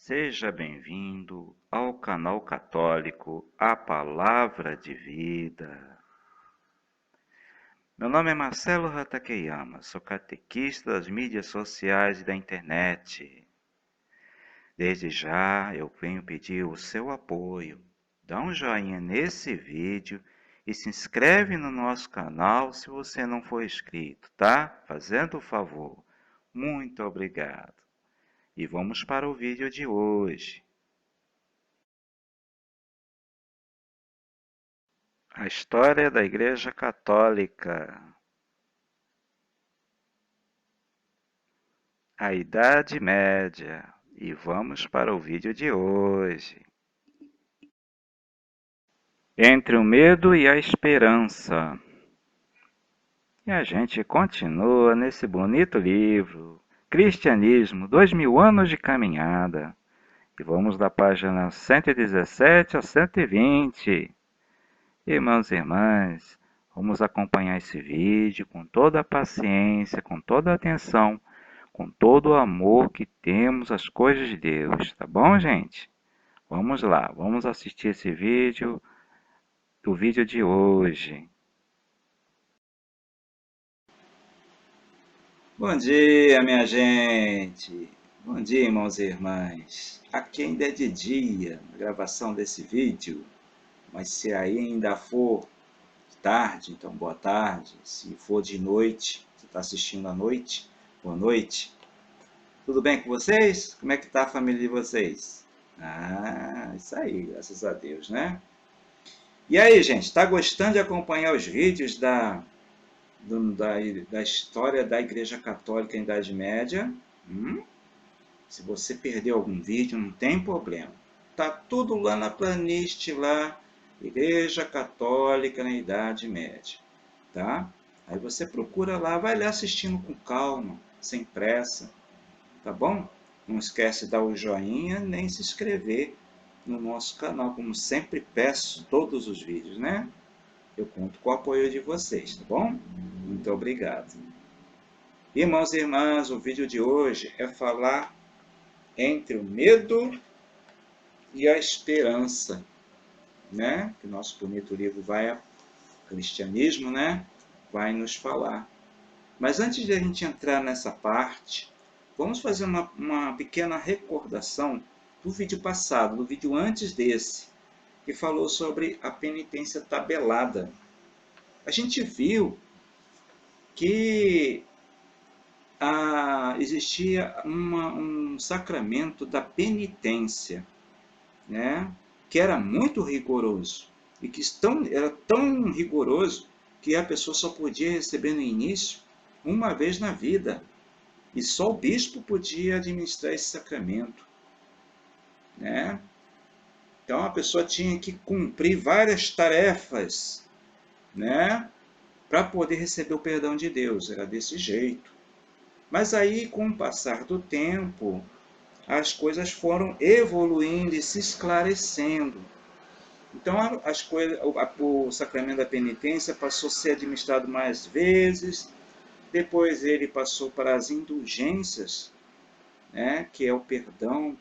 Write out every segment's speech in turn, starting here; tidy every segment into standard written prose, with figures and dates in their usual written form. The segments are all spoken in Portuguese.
Seja bem-vindo ao canal católico A Palavra de Vida. Meu nome é Marcelo Hatakeyama, sou catequista das mídias sociais e da internet. Desde já eu venho pedir o seu apoio. Dá um joinha nesse vídeo e se inscreve no nosso canal se você não for inscrito, tá? Fazendo o favor. Muito obrigado. E vamos para o vídeo de hoje. A história da Igreja Católica. A Idade Média. E vamos para o vídeo de hoje. Entre o medo e a esperança. E a gente continua nesse bonito livro, Cristianismo, 2000 anos de caminhada. E vamos da página 117 a 120. Irmãos e irmãs, vamos acompanhar esse vídeo com toda a paciência, com toda a atenção, com todo o amor que temos às coisas de Deus, tá bom, gente? Vamos lá, vamos assistir esse vídeo, o vídeo de hoje. Bom dia, minha gente! Bom dia, irmãos e irmãs! Aqui ainda é de dia, a gravação desse vídeo, mas se ainda for tarde, então boa tarde. Se for de noite, você está assistindo à noite, boa noite. Tudo bem com vocês? Como é que está a família de vocês? Ah, isso aí, graças a Deus, né? E aí, gente, está gostando de acompanhar os vídeos da história da Igreja Católica em Idade Média? Se você perdeu algum vídeo, não tem problema. Tá tudo lá na playlist lá, Igreja Católica na Idade Média, tá? Aí você procura lá, vai lá assistindo com calma, sem pressa, tá bom? Não esquece de dar o joinha, nem se inscrever no nosso canal, como sempre peço todos os vídeos, né? Eu conto com o apoio de vocês, tá bom? Muito obrigado. Irmãos e irmãs, o vídeo de hoje é falar entre o medo e a esperança, né? Que o nosso bonito livro Cristianismo, né? Vai nos falar. Mas antes de a gente entrar nessa parte, vamos fazer uma pequena recordação do vídeo passado, do vídeo antes desse, que falou sobre a penitência tabelada. A gente viu que existia um sacramento da penitência, né? Que era muito rigoroso e que era tão rigoroso que a pessoa só podia receber no início uma vez na vida e só o bispo podia administrar esse sacramento, né? Então a pessoa tinha que cumprir várias tarefas, né? Para poder receber o perdão de Deus, era desse jeito. Mas aí, com o passar do tempo, as coisas foram evoluindo e se esclarecendo. Então, o sacramento da penitência passou a ser administrado mais vezes, depois ele passou para as indulgências, né, que é o perdão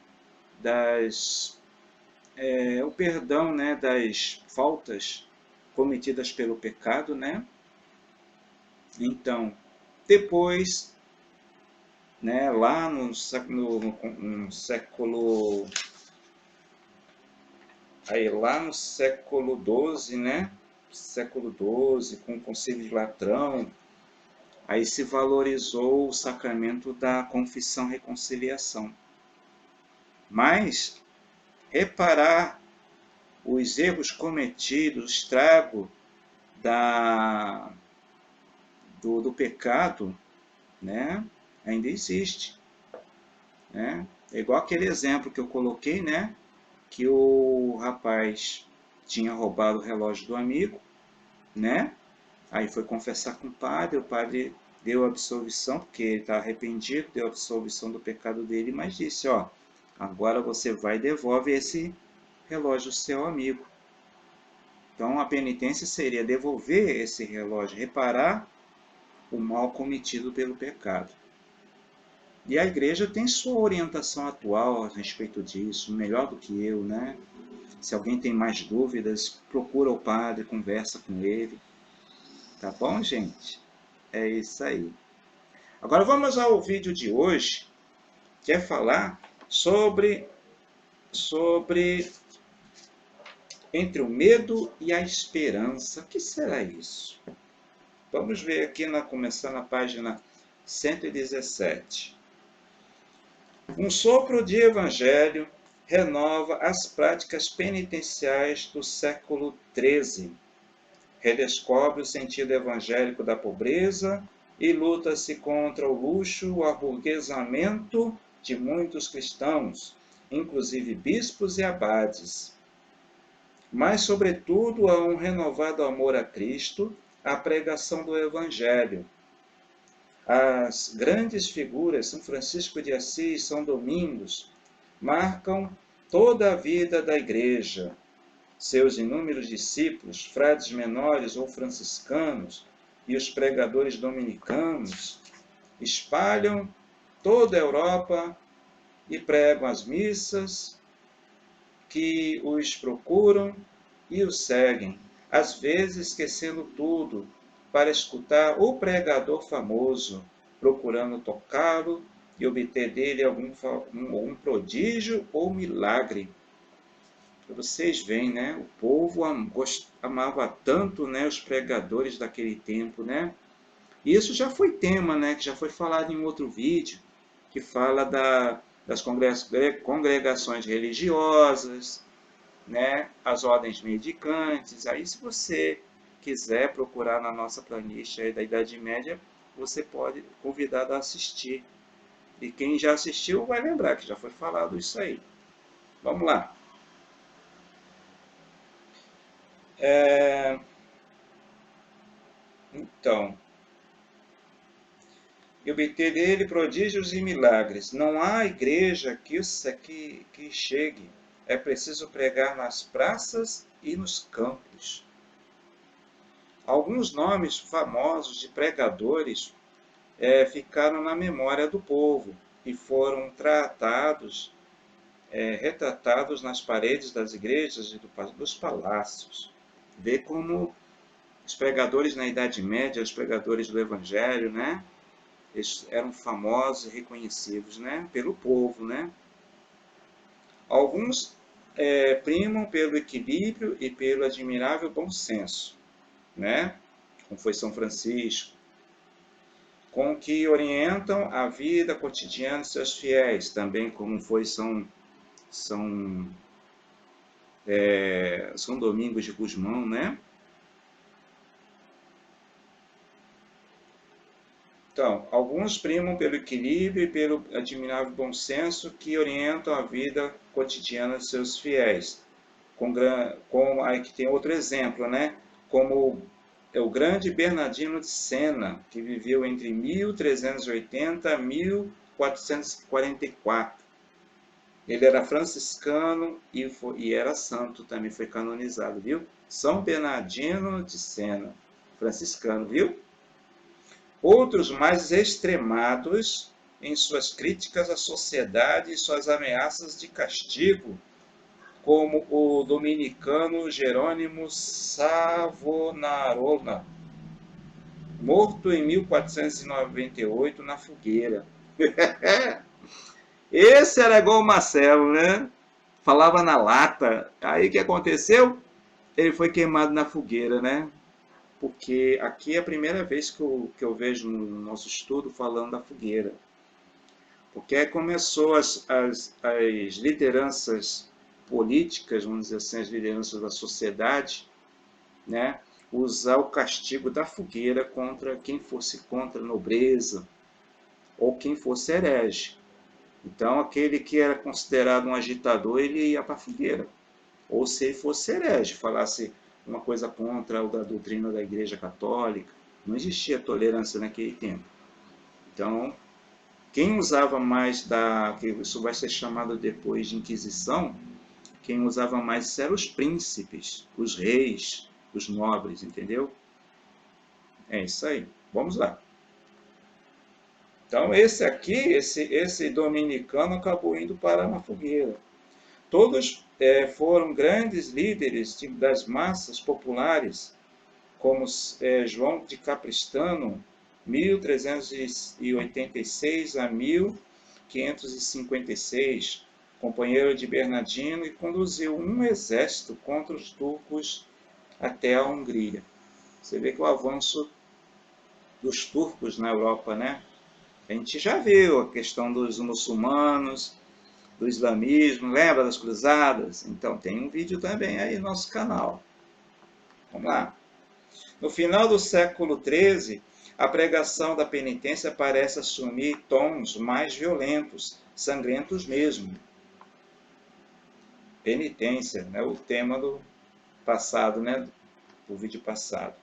né, das faltas cometidas pelo pecado, né? Então, depois, né, lá no século lá no século XII, né? Século XII, com o Concílio de Latrão, aí se valorizou o sacramento da confissão e reconciliação. Mas reparar os erros cometidos, o estrago do pecado, né? Ainda existe, né? É igual aquele exemplo que eu coloquei, né? Que o rapaz tinha roubado o relógio do amigo, né? Aí foi confessar com o padre deu absolvição, porque ele está arrependido, deu absolvição do pecado dele, mas disse, ó, agora você vai e devolve esse relógio ao seu amigo. Então a penitência seria devolver esse relógio, reparar o mal cometido pelo pecado. E a igreja tem sua orientação atual a respeito disso, melhor do que eu, né? Se alguém tem mais dúvidas, procura o padre, conversa com ele. Tá bom, gente? É isso aí. Agora vamos ao vídeo de hoje, que é falar sobre entre o medo e a esperança. O que será isso? Vamos ver aqui, começando na página 117. Um sopro de evangelho renova as práticas penitenciais do século XIII. Redescobre o sentido evangélico da pobreza e luta-se contra o luxo, o aburguesamento de muitos cristãos, inclusive bispos e abades. Mas, sobretudo, há um renovado amor a Cristo, a pregação do Evangelho. As grandes figuras, São Francisco de Assis, São Domingos, marcam toda a vida da Igreja. Seus inúmeros discípulos, frades menores ou franciscanos, e os pregadores dominicanos, espalham toda a Europa e pregam as missas, que os procuram e os seguem, às vezes esquecendo tudo, para escutar o pregador famoso, procurando tocá-lo e obter dele algum prodígio ou milagre. Vocês veem, né? O povo amava tanto, né, os pregadores daquele tempo, né? E isso já foi tema, né, que já foi falado em um outro vídeo, que fala das congregações religiosas, né, as ordens mendicantes. Aí, se você quiser procurar na nossa playlist aí da Idade Média, você pode convidado a assistir. E quem já assistiu vai lembrar que já foi falado isso aí. Vamos lá. Então, e obter dele prodígios e milagres. Não há igreja que chegue. É preciso pregar nas praças e nos campos. Alguns nomes famosos de pregadores ficaram na memória do povo e foram retratados nas paredes das igrejas e dos palácios. Vê como os pregadores na Idade Média, os pregadores do Evangelho, né? Eles eram famosos e reconhecidos, né? Pelo povo, né? Alguns primam pelo equilíbrio e pelo admirável bom senso, né? Como foi São Francisco, com que orientam a vida cotidiana de seus fiéis, também como foi São Domingos de Gusmão, né? Então, alguns primam pelo equilíbrio e pelo admirável bom senso que orientam a vida cotidiana de seus fiéis. Aí que tem outro exemplo, né? Como o grande Bernardino de Sena, que viveu entre 1380 e 1444. Ele era franciscano e era santo, também foi canonizado, viu? São Bernardino de Sena, franciscano, viu? Outros mais extremados em suas críticas à sociedade e suas ameaças de castigo, como o dominicano Jerônimo Savonarola, morto em 1498 na fogueira. Esse era igual o Marcelo, né? Falava na lata. Aí o que aconteceu? Ele foi queimado na fogueira, né? Porque aqui é a primeira vez que eu vejo no nosso estudo falando da fogueira. Porque aí começou as lideranças políticas, vamos dizer assim, as lideranças da sociedade, né? Usar o castigo da fogueira contra quem fosse contra a nobreza ou quem fosse herege. Então, aquele que era considerado um agitador, ele ia para a fogueira. Ou se ele fosse herege, falasse uma coisa contra a doutrina da Igreja Católica. Não existia tolerância naquele tempo. Então, quem usava mais que isso vai ser chamado depois de Inquisição, quem usava mais eram os príncipes, os reis, os nobres, entendeu? É isso aí. Vamos lá. Então, esse aqui, esse dominicano acabou indo parar na fogueira. Todos foram grandes líderes das massas populares, como João de Capistrano, 1386 a 1556, companheiro de Bernardino, e conduziu um exército contra os turcos até a Hungria. Você vê que o avanço dos turcos na Europa, né? A gente já viu a questão dos muçulmanos, do islamismo, lembra das cruzadas? Então tem um vídeo também aí no nosso canal. Vamos lá. No final do século XIII, a pregação da penitência parece assumir tons mais violentos, sangrentos mesmo. Penitência, né? O tema do passado, né? Do vídeo passado.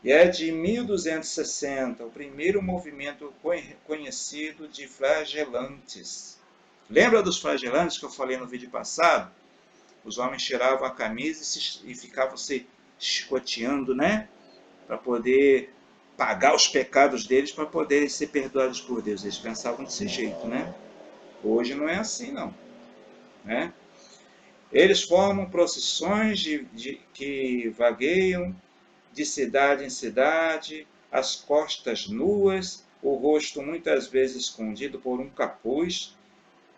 E é de 1260, o primeiro movimento conhecido de flagelantes. Lembra dos flagelantes que eu falei no vídeo passado? Os homens tiravam a camisa e ficavam se chicoteando, né? Para poder pagar os pecados deles, para poderem ser perdoados por Deus. Eles pensavam desse jeito, né? Hoje não é assim, não. Né? Eles formam procissões que vagueiam de cidade em cidade, as costas nuas, o rosto muitas vezes escondido por um capuz.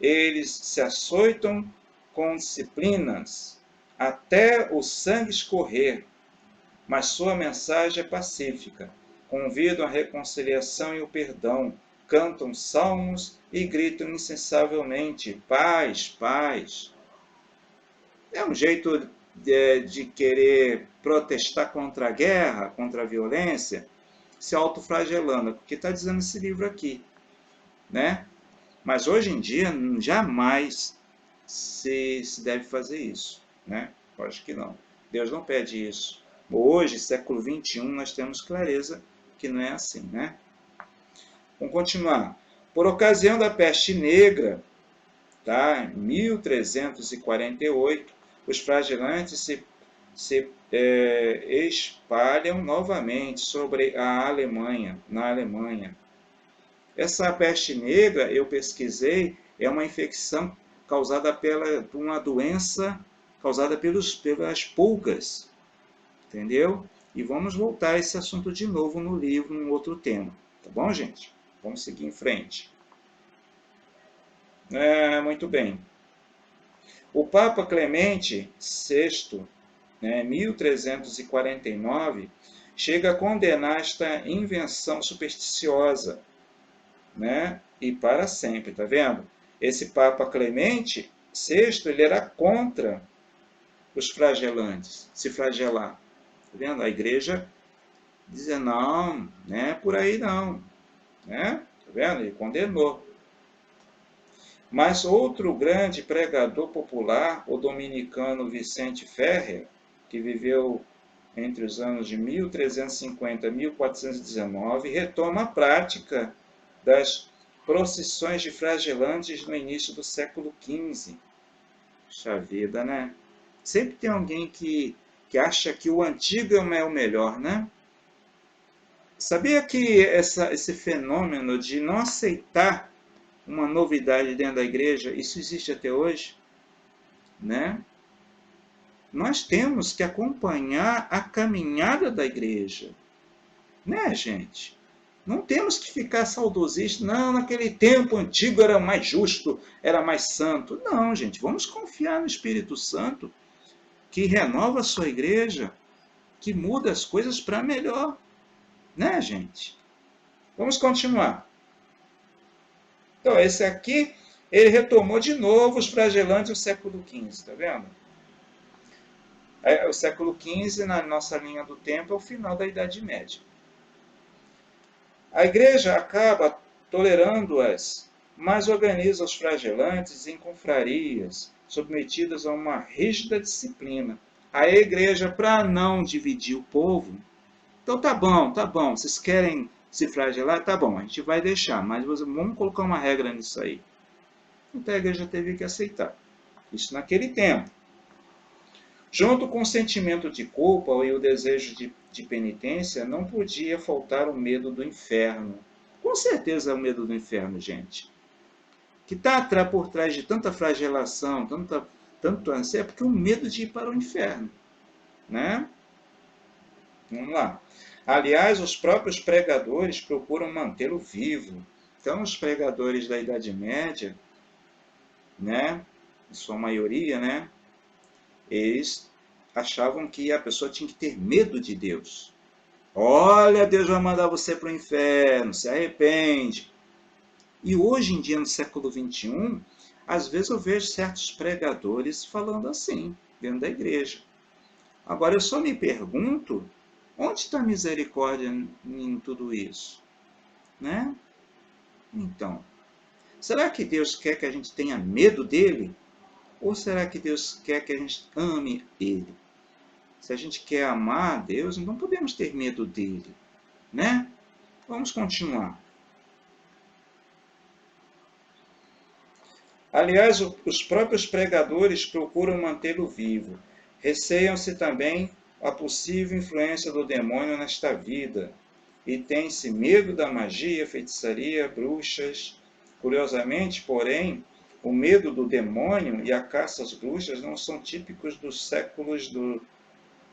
Eles se açoitam com disciplinas até o sangue escorrer, mas sua mensagem é pacífica. Convidam a reconciliação e o perdão, cantam salmos e gritam incansavelmente: paz, paz. É um jeito de querer protestar contra a guerra, contra a violência, se autoflagelando, porque está dizendo esse livro aqui, né? Mas hoje em dia, jamais se deve fazer isso, né? Acho que não. Deus não pede isso. Hoje, século XXI, nós temos clareza que não é assim, né? Vamos continuar. Por ocasião da peste negra, tá? Em 1348, os flagelantes se espalham novamente sobre a Alemanha, na Alemanha. Essa peste negra, eu pesquisei, é uma infecção causada por uma doença causada pelas pulgas, entendeu? E vamos voltar a esse assunto de novo no livro, num outro tema, tá bom, gente? Vamos seguir em frente. Muito bem. O Papa Clemente VI, 1349, chega a condenar esta invenção supersticiosa, né? E para sempre, tá vendo? Esse Papa Clemente VI, ele era contra os flagelantes, se flagelar. Tá vendo? A igreja dizia, não, né? Por aí não, né? Tá vendo? Ele condenou. Mas outro grande pregador popular, o dominicano Vicente Ferrer, que viveu entre os anos de 1350 e 1419, retoma a prática das procissões de flagelantes no início do século XV. Puxa vida, né? Sempre tem alguém que acha que o antigo é o melhor, né? Sabia que esse fenômeno de não aceitar uma novidade dentro da igreja, isso existe até hoje, né? Nós temos que acompanhar a caminhada da igreja, né, gente? Não temos que ficar saudosistas, não, naquele tempo antigo era mais justo, era mais santo. Não, gente, vamos confiar no Espírito Santo, que renova a sua igreja, que muda as coisas para melhor, né, gente? Vamos continuar. Então, esse aqui, ele retomou de novo os flagelantes do século XV, tá vendo? O século XV, na nossa linha do tempo, é o final da Idade Média. A igreja acaba tolerando-as, mas organiza os flagelantes em confrarias, submetidas a uma rígida disciplina. A igreja, para não dividir o povo, então tá bom, vocês querem se flagelar? Tá bom, a gente vai deixar, mas vamos colocar uma regra nisso aí. Então a igreja teve que aceitar. Isso naquele tempo. Junto com o sentimento de culpa e o desejo de penitência, não podia faltar o medo do inferno. Com certeza é o medo do inferno, gente. Que está por trás de tanta flagelação, tanto ansiedade, é porque o medo de ir para o inferno, né? Vamos lá. Aliás, os próprios pregadores procuram mantê-lo vivo. Então, os pregadores da Idade Média, né, em sua maioria, né, eles achavam que a pessoa tinha que ter medo de Deus. Olha, Deus vai mandar você para o inferno, se arrepende. E hoje em dia, no século XXI, às vezes eu vejo certos pregadores falando assim, dentro da igreja. Agora, eu só me pergunto, onde está a misericórdia em tudo isso? Né? Então, será que Deus quer que a gente tenha medo dele? Ou será que Deus quer que a gente ame ele? Se a gente quer amar a Deus, não podemos ter medo dele, né? Vamos continuar. Aliás, os próprios pregadores procuram mantê-lo vivo. Receiam-se também a possível influência do demônio nesta vida. E tem-se medo da magia, feitiçaria, bruxas. Curiosamente, porém, o medo do demônio e a caça às bruxas não são típicos dos séculos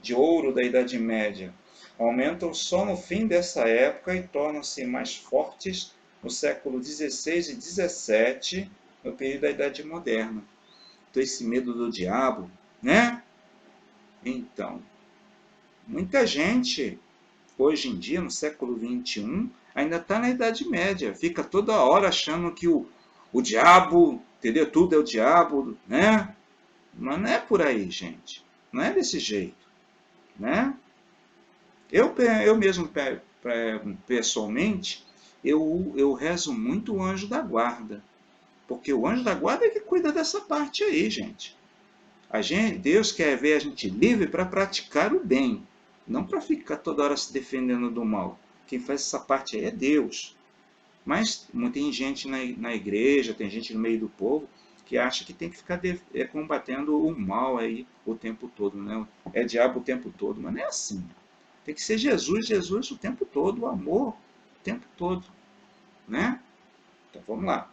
de ouro da Idade Média. Aumentam só no fim dessa época e tornam-se mais fortes no século XVI e XVII, no período da Idade Moderna. Então, esse medo do diabo, né? Então, muita gente, hoje em dia, no século XXI, ainda está na Idade Média. Fica toda hora achando que o diabo, entendeu? Tudo é o diabo, né? Mas não é por aí, gente. Não é desse jeito, né? Eu mesmo, pessoalmente, eu rezo muito o anjo da guarda. Porque o anjo da guarda é que cuida dessa parte aí, gente. Deus quer ver a gente livre para praticar o bem, não para ficar toda hora se defendendo do mal. Quem faz essa parte aí é Deus. Mas tem gente na igreja, tem gente no meio do povo que acha que tem que ficar combatendo o mal aí o tempo todo, né? É diabo o tempo todo, mas não é assim. Tem que ser Jesus o tempo todo, o amor o tempo todo, né? Então vamos lá.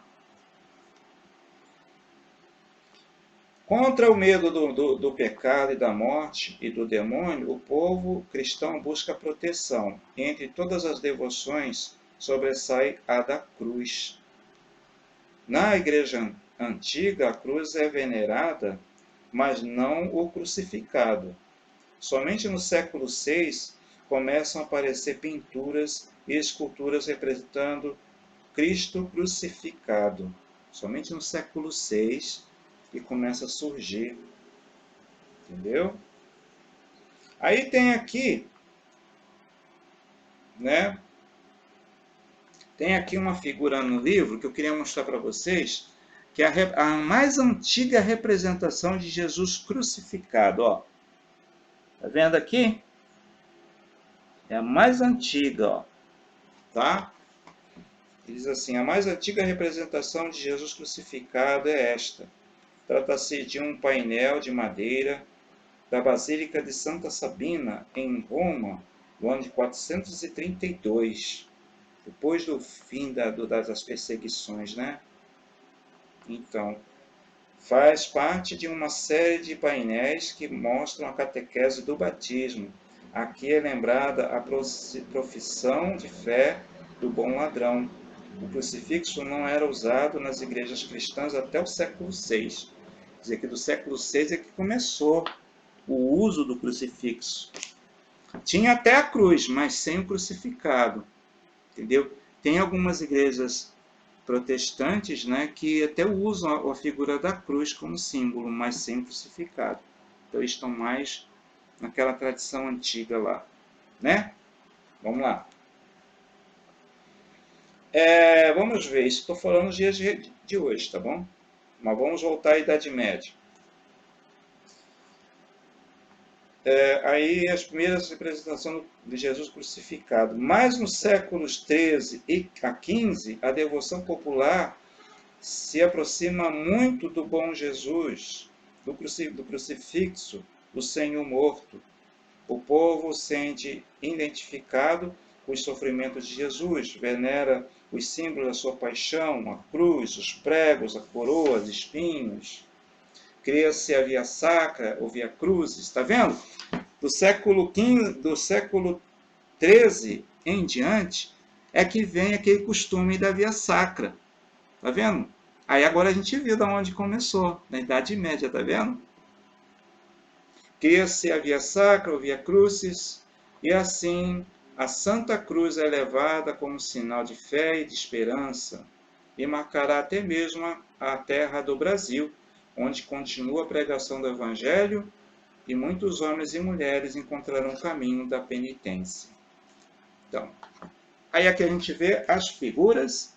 Contra o medo do pecado e da morte e do demônio, o povo cristão busca proteção. Entre todas as devoções, sobressai a da cruz. Na igreja antiga, a cruz é venerada, mas não o crucificado. Somente no século VI começam a aparecer pinturas e esculturas representando Cristo crucificado. Somente no século VI que começa a surgir, entendeu? Aí tem aqui, né? Tem aqui uma figura no livro que eu queria mostrar para vocês, que é a mais antiga representação de Jesus crucificado, ó. Tá vendo aqui? É a mais antiga, ó. Tá? Diz assim: a mais antiga representação de Jesus crucificado é esta. Trata-se de um painel de madeira da Basílica de Santa Sabina, em Roma, no ano de 432, depois do fim das perseguições, né? Então, faz parte de uma série de painéis que mostram a catequese do batismo. Aqui é lembrada a profissão de fé do bom ladrão. O crucifixo não era usado nas igrejas cristãs até o século VI. Quer dizer que do século VI é que começou o uso do crucifixo. Tinha até a cruz, mas sem o crucificado, entendeu? Tem algumas igrejas protestantes, né, que até usam a figura da cruz como símbolo, mas sem o crucificado. Então eles estão mais naquela tradição antiga lá, né? Vamos lá. Vamos ver, isso estou falando nos dias de hoje, tá bom? Mas vamos voltar à Idade Média. Aí as primeiras representações de Jesus crucificado. Mas nos séculos XIII a XV, a devoção popular se aproxima muito do bom Jesus, do crucifixo, do Senhor morto. O povo sente identificado os sofrimentos de Jesus, venera os símbolos da sua paixão, a cruz, os pregos, a coroa, os espinhos. Cria-se a Via Sacra, ou Via Crucis, está vendo? Do século XIII em diante, é que vem aquele costume da Via Sacra. Tá vendo? Aí agora a gente viu de onde começou, na Idade Média, tá vendo? Cria-se a Via Sacra, ou Via Crucis, e assim a Santa Cruz é levada como sinal de fé e de esperança, e marcará até mesmo a terra do Brasil, onde continua a pregação do Evangelho, e muitos homens e mulheres encontrarão o caminho da penitência. Então, aí aqui a gente vê as figuras,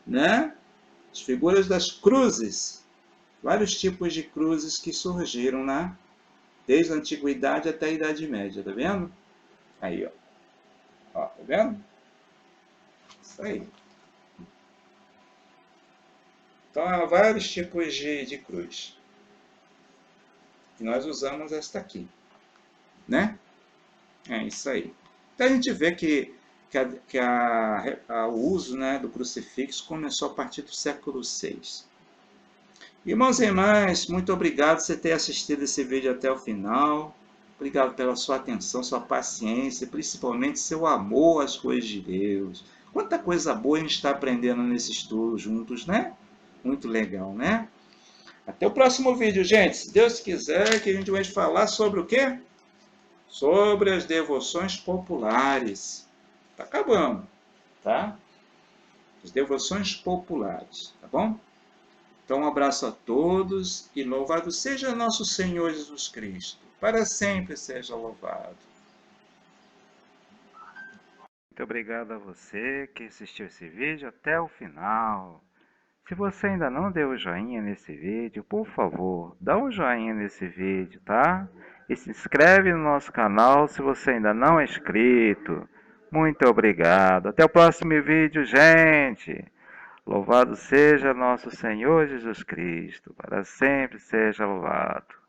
né? As figuras das cruzes, vários tipos de cruzes que surgiram desde a Antiguidade até a Idade Média, tá vendo? Aí, ó, tá vendo? Isso aí. Então, há vários tipos de cruz. E nós usamos esta aqui, né? É isso aí. Então, a gente vê que o uso, né, do crucifixo começou a partir do século VI. Irmãos e irmãs, muito obrigado por você ter assistido esse vídeo até o final. Obrigado pela sua atenção, sua paciência, principalmente seu amor às coisas de Deus. Quanta coisa boa a gente está aprendendo nesse estudo juntos, né? Muito legal, né? Até o próximo vídeo, gente. Se Deus quiser, que a gente vai falar sobre o quê? Sobre as devoções populares. Tá acabando, tá? As devoções populares, tá bom? Então, um abraço a todos e louvado seja nosso Senhor Jesus Cristo. Para sempre seja louvado. Muito obrigado a você que assistiu esse vídeo até o final. Se você ainda não deu o joinha nesse vídeo, por favor, dá um joinha nesse vídeo, tá? E se inscreve no nosso canal se você ainda não é inscrito. Muito obrigado. Até o próximo vídeo, gente. Louvado seja nosso Senhor Jesus Cristo. Para sempre seja louvado.